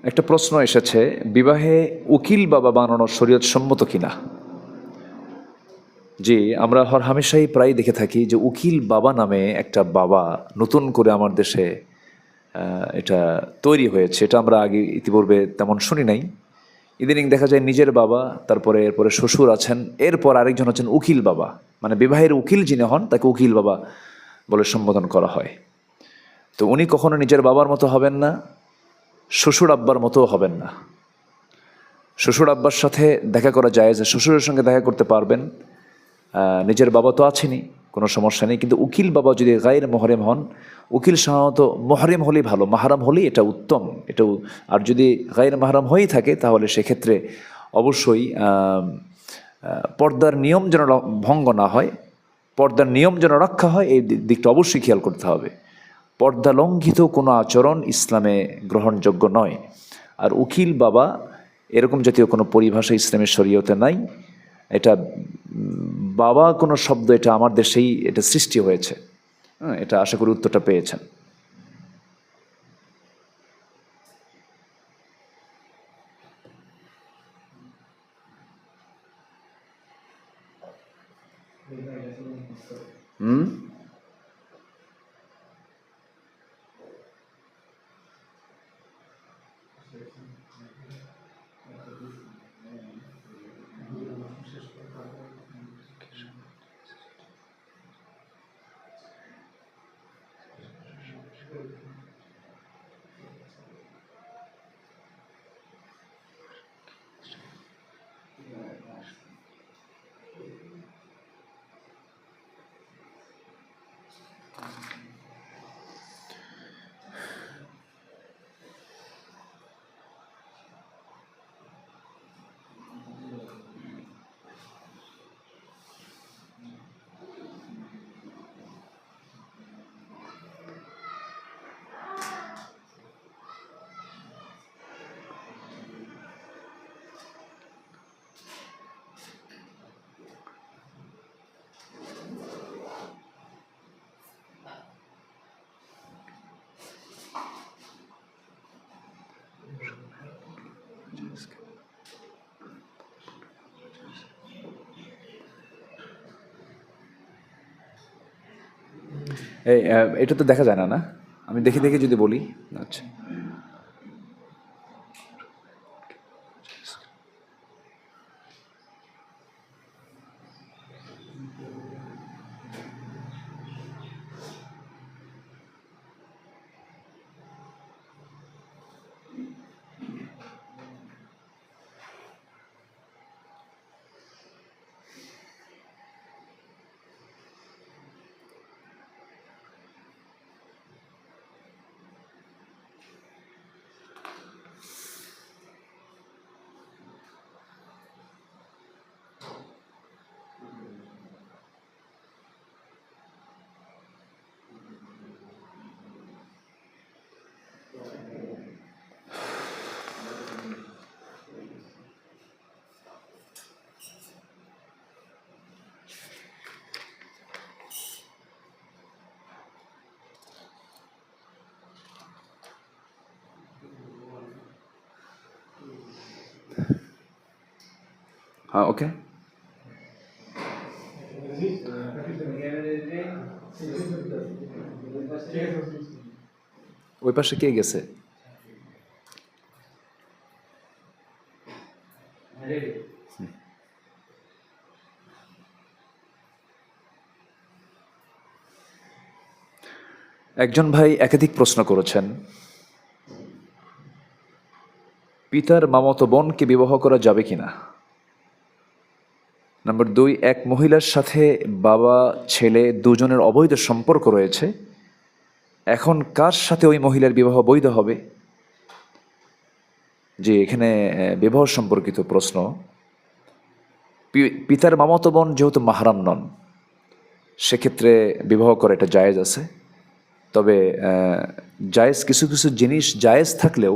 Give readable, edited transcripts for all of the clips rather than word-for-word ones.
একটা প্রশ্ন এসেছে, বিবাহে উকিল বাবা বানানো শরীয়ত সম্মত কিনা। জি, আমরা হামেশাই প্রায় দেখে থাকি যে উকিল বাবা নামে একটা বাবা নতুন করে আমার দেশে এটা তৈরি হয়েছে। এটা আমরা আগে ইতিপূর্বে তেমন শুনি নাই। ইদানিং দেখা যায় নিজের বাবা, তারপরে এরপরে শ্বশুর আছেন, এরপর আরেকজন হচ্ছেন উকিল বাবা, মানে বিবাহের উকিল যিনি হন তাকে উকিল বাবা বলে সম্বোধন করা হয়। তো উনি কখনো নিজের বাবার মতো হবেন না, শ্বশুর আব্বার মতোও হবেন না। শ্বশুর আব্বার সাথে দেখা করা যায়, যে শ্বশুরের সঙ্গে দেখা করতে পারবেন, নিজের বাবা তো আছেনই, কোনো সমস্যা নেই। কিন্তু উকিল বাবা যদি গায়ের মহরেম হন, উকিল সাধারণত মহরেম হলেই ভালো, মাহারাম হলেই এটা উত্তম। এটাও আর যদি গায়ের মাহারাম হয়েই থাকে তাহলে সেক্ষেত্রে অবশ্যই পর্দার নিয়ম যেন ভঙ্গ না হয়, পর্দার নিয়ম যেন রক্ষা হয়, এই দিকটা অবশ্যই খেয়াল করতে হবে। পর্দা লঙ্ঘিত কোনো আচরণ ইসলামে গ্রহণযোগ্য নয়। আর উকিল বাবা এরকম জাতীয় কোনো পরিভাষা ইসলামের শরীয়তে নাই। এটা বাবা কোনো শব্দ, এটা আমার দেশেই এটা সৃষ্টি হয়েছে। এটা আশা করি উত্তরটা পেয়েছেন। এটা তো দেখা যায় না, না? আমি দেখে দেখে যদি বলি। আচ্ছা, হ্যাঁ, ওকে। ওই পাশে কে গেছে? একজন ভাই একাধিক প্রশ্ন করেছেন। পিতার মামাতো বোনকে বিবাহ করা যাবে কিনা। নম্বর 2, এক মহিলার সাথে বাবা ছেলে দুজনের অবৈধ সম্পর্ক রয়েছে, এখন কার সাথে ওই মহিলার বিবাহ বৈধ হবে। যে এখানে বিবাহ সম্পর্কিত প্রশ্ন। পিতার মামাতো বোন যেহেতু মাহরাম নন, সেক্ষেত্রে বিবাহ করা এটা জায়েজ আছে। তবে জায়েজ, কিছু কিছু জিনিস জায়েজ থাকলেও,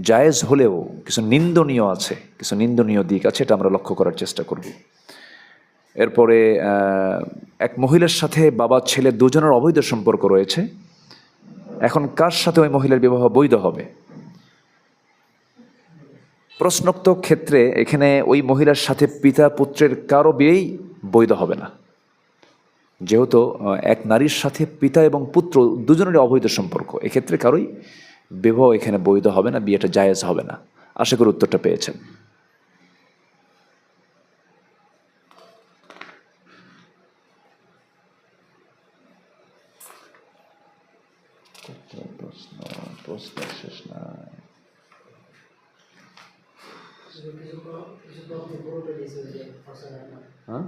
জায়েজ হলেও কিছু নিন্দনীয় আছে, কিছু নিন্দনীয় দিক আছে, এটা আমরা লক্ষ্য করার চেষ্টা করব। এরপরে এক মহিলার সাথে বাবা ছেলে দুজনের অবৈধ সম্পর্ক রয়েছে, এখন কার সাথে ওই মহিলার বিবাহ বৈধ হবে? প্রশ্নোক্ত ক্ষেত্রে এখানে ওই মহিলার সাথে পিতা পুত্রের কারো বিয়েই বৈধ হবে না, যেহেতু এক নারীর সাথে পিতা এবং পুত্র দুজনেরই অবৈধ সম্পর্ক। এক্ষেত্রে কারোই বিবাহ এখানে বৈধ হবে না, বিয়েটা জায়েজ হবে না। আশা করি উত্তরটা পেয়েছেন। প্রশ্ন শেষ না। হ্যাঁ,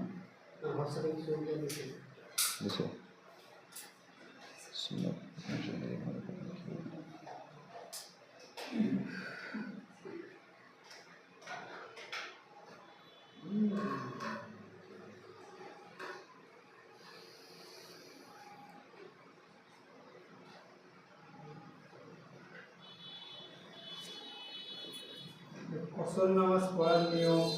অসর নামাজ পড়ার নিয়ম